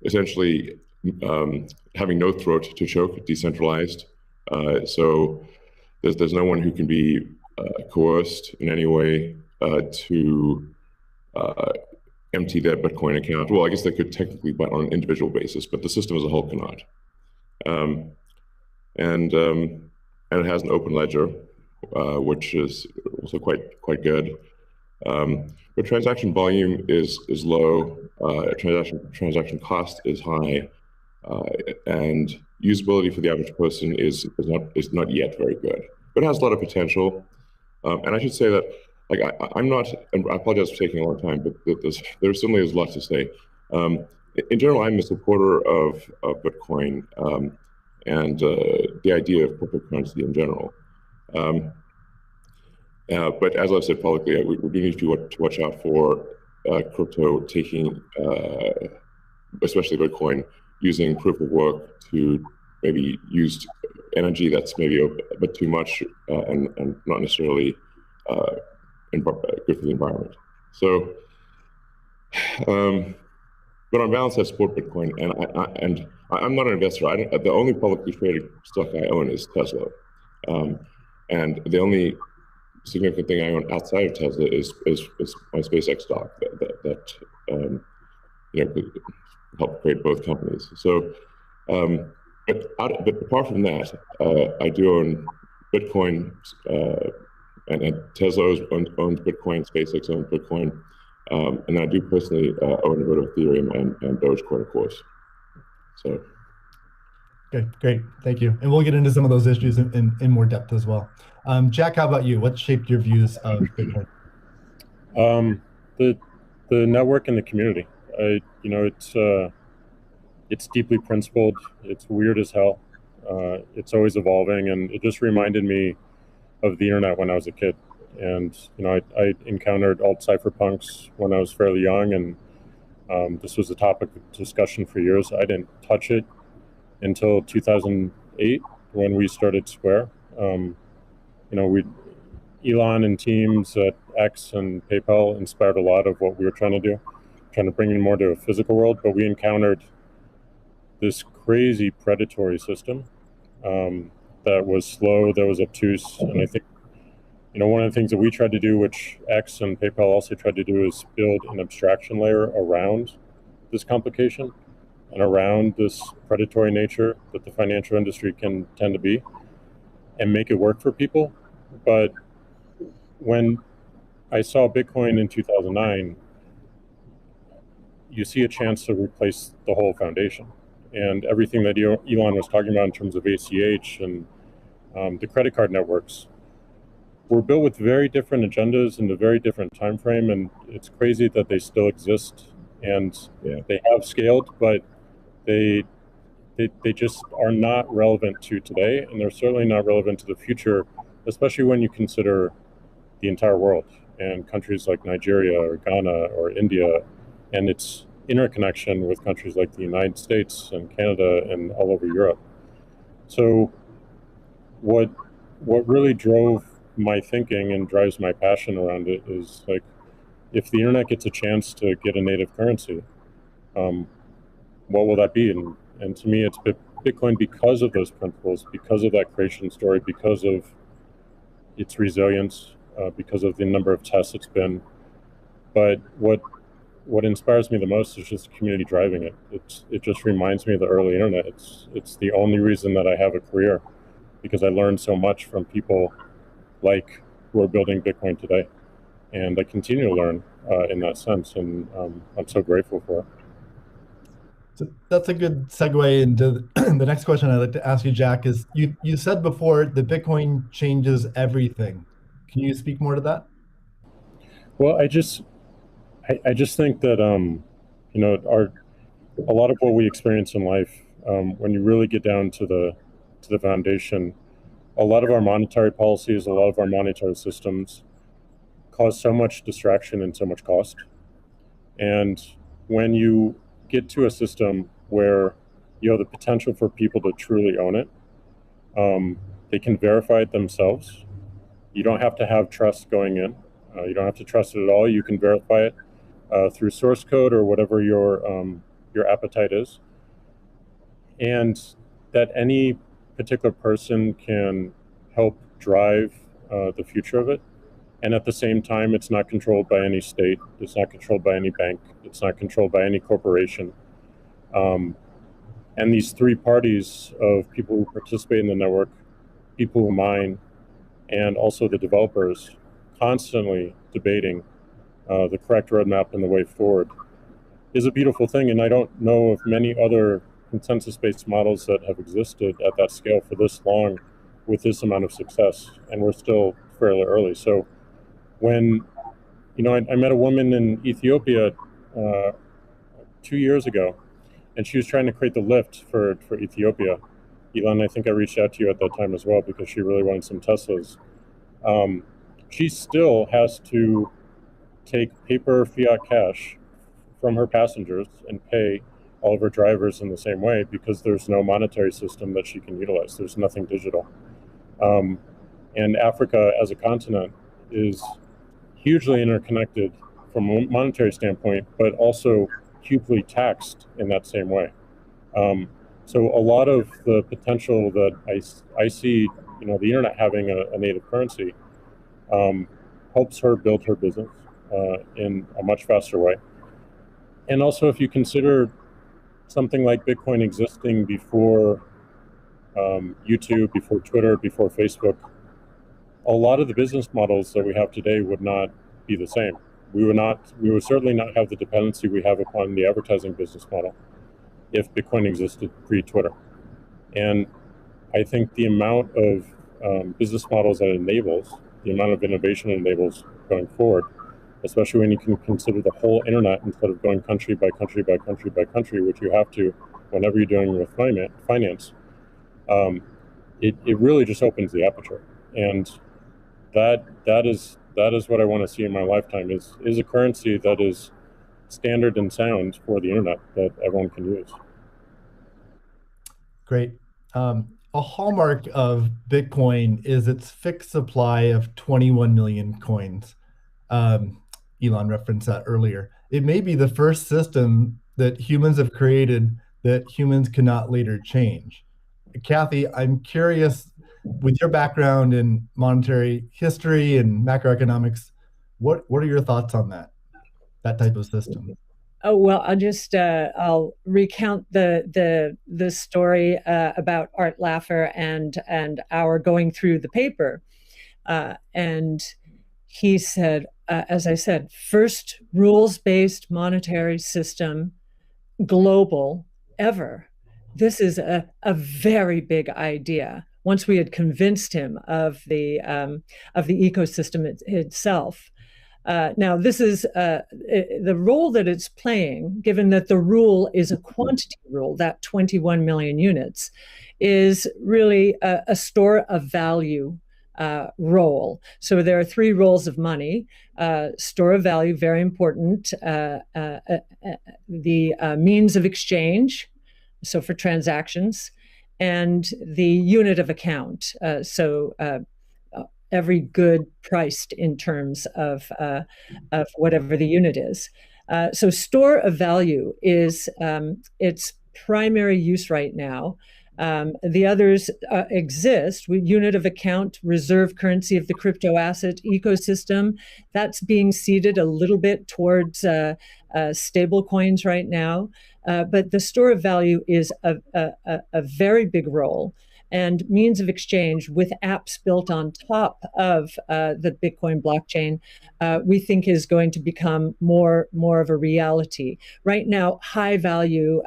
essentially having no throat to choke, decentralized. So there's no one who can be coerced in any way to empty their Bitcoin account. Well, I guess they could technically, but on an individual basis, but the system as a whole cannot. And it has an open ledger, which is also quite good. But transaction volume is low. Transaction cost is high, and usability for the average person is not yet very good. But it has a lot of potential. And I should say that, like, I'm not, and I apologize for taking a long time, but there certainly is a lot to say. In general, I'm a supporter of Bitcoin and the idea of cryptocurrency in general. But as I've said publicly, we do need to watch out for crypto taking, especially Bitcoin, using proof of work to maybe use energy that's maybe a bit too much and not necessarily good for the environment. So, but on balance, I support Bitcoin, and I'm not an investor. The only publicly traded stock I own is Tesla, and the only significant thing I own outside of Tesla is my SpaceX stock that helped create both companies. So, but apart from that, I do own Bitcoin, and Tesla owns Bitcoin, SpaceX owns Bitcoin, and I do personally own a bit of Ethereum and Dogecoin, of course. So. Okay, great, thank you. And we'll get into some of those issues in more depth as well. Jack, how about you? What shaped your views of Bitcoin? The network and the community. It's deeply principled. It's weird as hell. It's always evolving, and it just reminded me of the internet when I was a kid. And I encountered alt cypherpunks when I was fairly young, and this was a topic of discussion for years. I didn't touch it until 2008 when we started Square. Elon and teams at X and PayPal inspired a lot of what we were trying to do, trying to bring in more to a physical world, but we encountered this crazy predatory system that was slow, that was obtuse, and I think one of the things that we tried to do, which X and PayPal also tried to do, is build an abstraction layer around this complication and around this predatory nature that the financial industry can tend to be, and make it work for people. But when I saw Bitcoin in 2009, you see a chance to replace the whole foundation. And everything that Elon was talking about in terms of ACH and the credit card networks were built with very different agendas in a very different time frame, and it's crazy that they still exist, and they have scaled, but they just are not relevant to today, and they're certainly not relevant to the future, especially when you consider the entire world and countries like Nigeria or Ghana or India, and its interconnection with countries like the United States and Canada and all over Europe. So what really drove my thinking and drives my passion around it is, like, if the internet gets a chance to get a native currency, what will that be? And to me, it's Bitcoin because of those principles, because of that creation story, because of its resilience, because of the number of tests it's been. But what inspires me the most is just the community driving it. It just reminds me of the early internet. It's the only reason that I have a career, because I learned so much from people like who are building Bitcoin today, and I continue to learn in that sense, and I'm so grateful for it. So that's a good segue into the next question I'd like to ask you, Jack. Is you said before that Bitcoin changes everything. Can you speak more to that? Well, I just think that a lot of what we experience in life, when you really get down to the foundation, a lot of our monetary policies, a lot of our monetary systems cause so much distraction and so much cost. And when you get to a system where you have the potential for people to truly own it, they can verify it themselves. You don't have to have trust going in. You don't have to trust it at all. You can verify it through source code or whatever your your appetite is, and that any particular person can help drive the future of it. And at the same time, it's not controlled by any state, it's not controlled by any bank, it's not controlled by any corporation. And these three parties of people who participate in the network, people who mine, and also the developers, constantly debating the correct roadmap and the way forward, is a beautiful thing. And I don't know of many other consensus-based models that have existed at that scale for this long with this amount of success. And we're still fairly early. So when, I met a woman in Ethiopia 2 years ago, and she was trying to create the lift for Ethiopia. Elon, I think I reached out to you at that time as well because she really wanted some Teslas. She still has to take paper fiat cash from her passengers and pay all of her drivers in the same way because there's no monetary system that she can utilize. There's nothing digital. And Africa as a continent is hugely interconnected from a monetary standpoint, but also hugely taxed in that same way. So a lot of the potential that I see, the internet having a native currency helps her build her business in a much faster way. And also, if you consider something like Bitcoin existing before YouTube, before Twitter, before Facebook, a lot of the business models that we have today would not be the same. We would certainly not have the dependency we have upon the advertising business model if Bitcoin existed pre-Twitter. And I think the amount of business models that it enables, the amount of innovation it enables going forward, especially when you can consider the whole internet instead of going country by country by country by country, which you have to whenever you're dealing with finance, it really just opens the aperture. And that is what I want to see in my lifetime is a currency that is standard and sound for the internet that everyone can use. Great. A hallmark of Bitcoin is its fixed supply of 21 million coins. Elon referenced that earlier. It may be the first system that humans have created that humans cannot later change. Kathy, I'm curious, with your background in monetary history and macroeconomics, what are your thoughts on that type of system? Oh, well, I'll recount the story about Art Laffer and our going through the paper. And he said, as I said, first rules-based monetary system, global, ever. This is a very big idea. Once we had convinced him of the ecosystem itself. Now, this is the role that it's playing, given that the rule is a quantity rule, that 21 million units, is really a store of value role. So there are three roles of money. Store of value, very important. The means of exchange, so for transactions, and the unit of account. Every good priced in terms of whatever the unit is. So store of value is its primary use right now. The others exist. Unit of account, reserve currency of the crypto asset ecosystem. That's being seeded a little bit towards stable coins right now. But the store of value is a very big role. And means of exchange with apps built on top of the Bitcoin blockchain, we think is going to become more of a reality. Right now, high value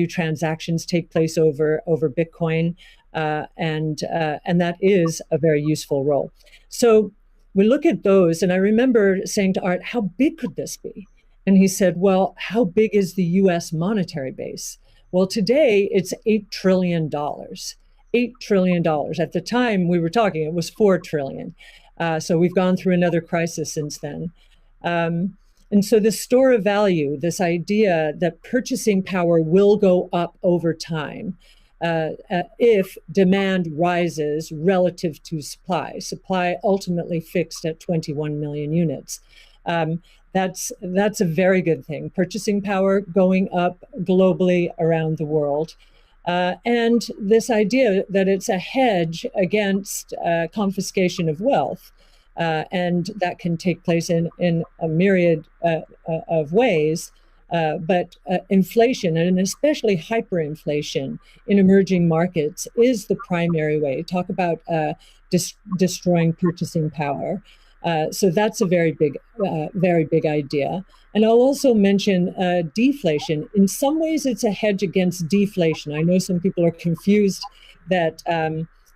transactions take place over Bitcoin, and that is a very useful role. So we look at those, and I remember saying to Art, "How big could this be?" And he said, "Well, how big is the U.S. monetary base?" Well, today it's $8 trillion. $8 trillion. At the time we were talking, it was $4 trillion. So we've gone through another crisis since then. And so the store of value, this idea that purchasing power will go up over time if demand rises relative to supply ultimately fixed at 21 million units. That's a very good thing. Purchasing power going up globally around the world. And this idea that it's a hedge against confiscation of wealth. And that can take place in a myriad of ways. But inflation, and especially hyperinflation in emerging markets, is the primary way. Talk about destroying purchasing power. So that's a very big idea. And I'll also mention deflation. In some ways, it's a hedge against deflation. I know some people are confused that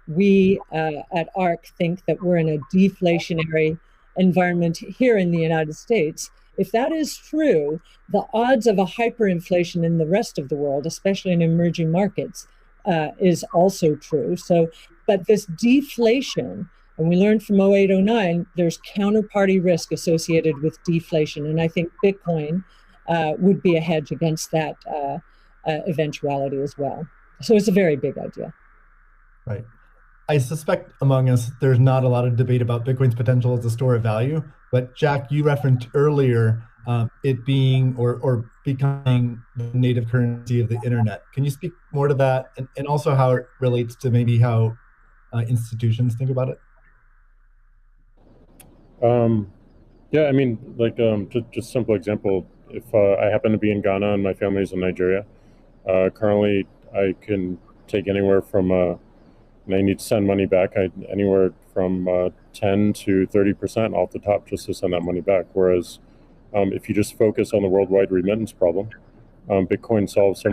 we at ARC think that we're in a deflationary environment here in the United States. If that is true, the odds of a hyperinflation in the rest of the world, especially in emerging markets, is also true. So, but this deflation, and we learned from 08, 09, there's counterparty risk associated with deflation. And I think Bitcoin would be a hedge against that eventuality as well. So it's a very big idea. Right. I suspect among us, there's not a lot of debate about Bitcoin's potential as a store of value. But Jack, you referenced earlier it being or becoming the native currency of the internet. Can you speak more to that, and also how it relates to maybe how institutions think about it? Yeah, I mean, like just simple example. If I happen to be in Ghana and my family's in Nigeria, currently I can take anywhere from and I need to send money back, anywhere from 10 to 30% off the top just to send that money back. Whereas if you just focus on the worldwide remittance problem, Bitcoin solves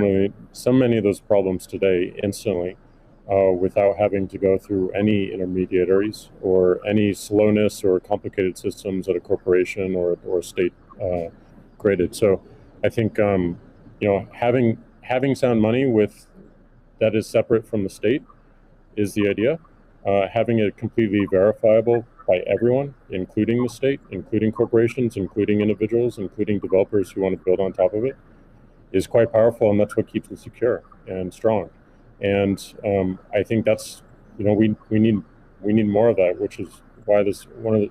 so many of those problems today instantly without having to go through any intermediaries or any slowness or complicated systems at a corporation or state created. So I think having sound money that is separate from the state is the idea. Having it completely verifiable by everyone, including the state, including corporations, including individuals, including developers who want to build on top of it, is quite powerful, and that's what keeps it secure and strong. And I think that's we need more of that, which is why one of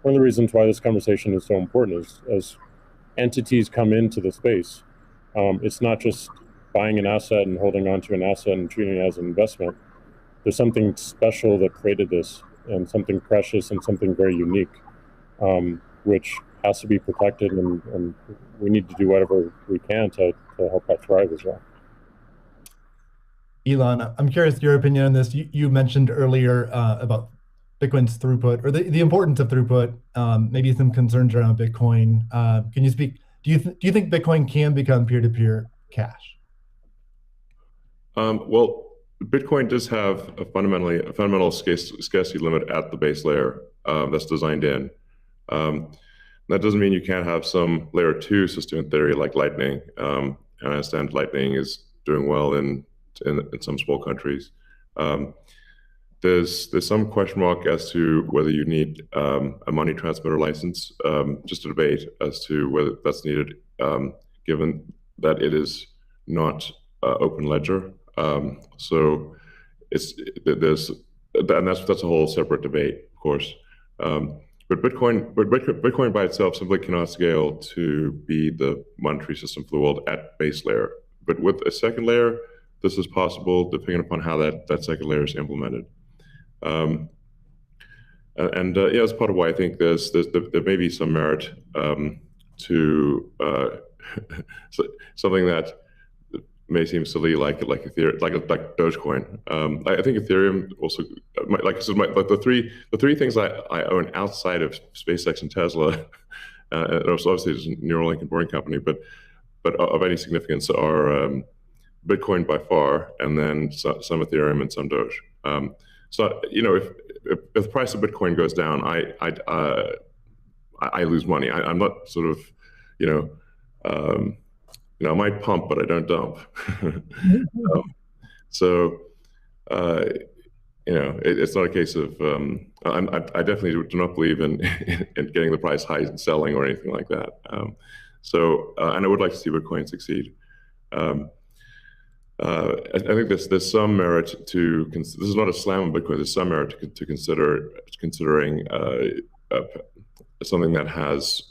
the reasons why this conversation is so important is as entities come into the space, it's not just buying an asset and holding on to an asset and treating it as an investment. There's something special that created this, and something precious and something very unique, which has to be protected, and we need to do whatever we can to help that thrive as well. Elon, I'm curious your opinion on this. You mentioned earlier about Bitcoin's throughput, or the importance of throughput, maybe some concerns around Bitcoin. Can you speak? Do you think Bitcoin can become peer-to-peer cash? Well, Bitcoin does have a fundamental scarcity limit at the base layer that's designed in. That doesn't mean you can't have some layer 2 system in theory like Lightning. And I understand Lightning is doing well in some small countries. There's some question mark as to whether you need a money transmitter license. Just a debate as to whether that's needed, given that it is not open ledger. So that's a whole separate debate, of course. But Bitcoin by itself simply cannot scale to be the monetary system for the world at base layer. But with a second layer, this is possible depending upon how that second layer is implemented. That's part of why I think there may be some merit to something that may seem silly, like Ethereum, like Dogecoin. I think Ethereum also, like I said, the three things I own outside of SpaceX and Tesla, and obviously it's a Neuralink and Boring Company, but of any significance are Bitcoin by far, and then some Ethereum and some Doge. So if the price of Bitcoin goes down, I lose money. I'm not sort of I might pump, but I don't dump. It's not a case of I definitely do not believe in getting the price high and selling or anything like that. And I would like to see Bitcoin succeed. I think there's some merit to this is not a slam on Bitcoin. There's some merit to considering something that has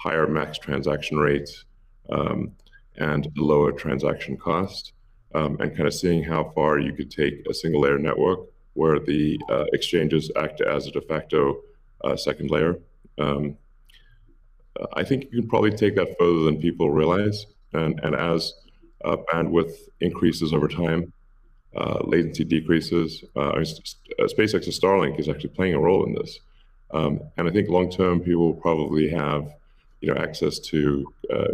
higher max transaction rates and a lower transaction cost, and kind of seeing how far you could take a single layer network where the exchanges act as a de facto second layer. I think you can probably take that further than people realize. And as bandwidth increases over time, latency decreases. SpaceX's Starlink is actually playing a role in this. And I think long-term, people will probably have access to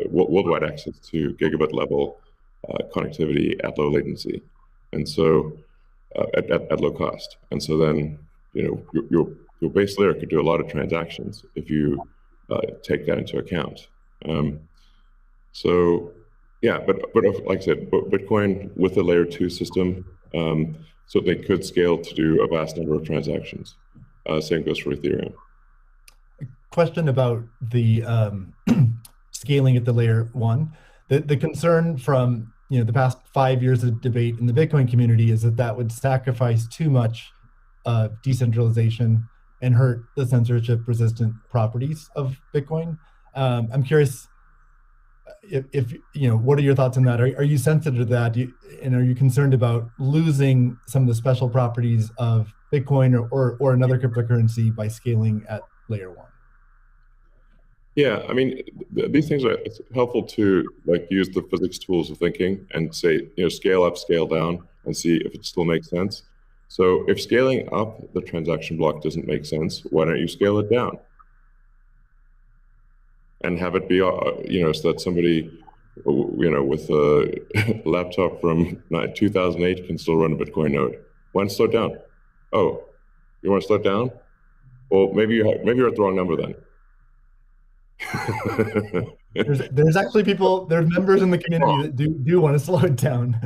worldwide access to gigabit level connectivity at low latency. And so at low cost. And so then, your base layer could do a lot of transactions if you take that into account. So yeah, but like I said, Bitcoin with a layer 2 system, so they could scale to do a vast number of transactions. Same goes for Ethereum. Question about the scaling at the layer 1. The concern from the past 5 years of debate in the Bitcoin community is that would sacrifice too much decentralization and hurt the censorship-resistant properties of Bitcoin. I'm curious if what are your thoughts on that? Are you sensitive to that? And are you concerned about losing some of the special properties of Bitcoin or another cryptocurrency by scaling at layer 1? Yeah, I mean, these things it's helpful to use the physics tools of thinking and say, scale up, scale down, and see if it still makes sense. So if scaling up the transaction block doesn't make sense, why don't you scale it down? And have it be, so that somebody, with a laptop from 2008 can still run a Bitcoin node. Why not slow it down? Oh, you want to slow it down? Well, maybe you're at the wrong number then. there's actually there's members in the community that do want to slow it down,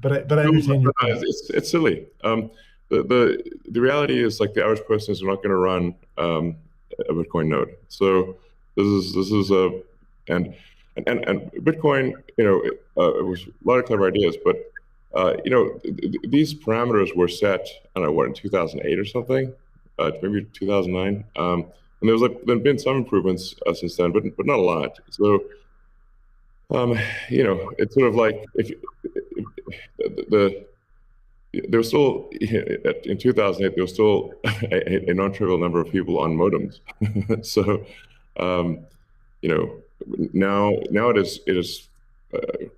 but I understand your point. It's silly. The reality is the average person is not going to run a Bitcoin node. So this is and Bitcoin, it was a lot of clever ideas, but these parameters were set, I don't know, in 2008 or something, maybe 2009. And there's been some improvements since then, but not a lot. So, it's sort of there was still in 2008 there was still a non-trivial number of people on modems. So, now it is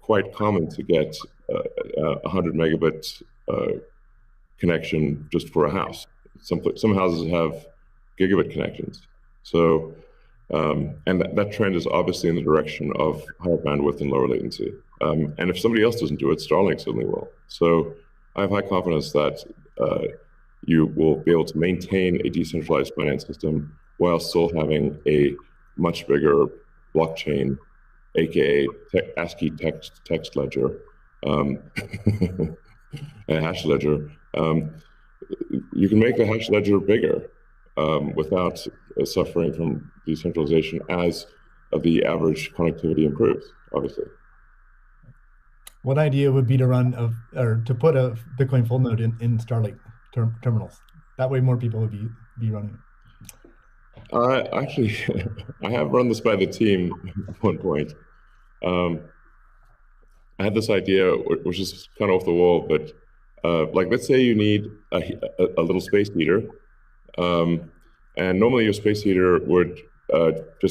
quite common to get 100 megabit connection just for a house. Some houses have gigabit connections. So, and that trend is obviously in the direction of higher bandwidth and lower latency. And if somebody else doesn't do it, Starlink certainly will. So I have high confidence that you will be able to maintain a decentralized finance system while still having a much bigger blockchain, aka ASCII text ledger, a hash ledger. You can make the hash ledger bigger without suffering from decentralization as the average connectivity improves, obviously. One idea would be to to put a Bitcoin full node in Starlink terminals. That way more people would be running it. Actually, I have run this by the team at one point. I had this idea, which is kind of off the wall, but let's say you need a little space heater, and normally your space heater would just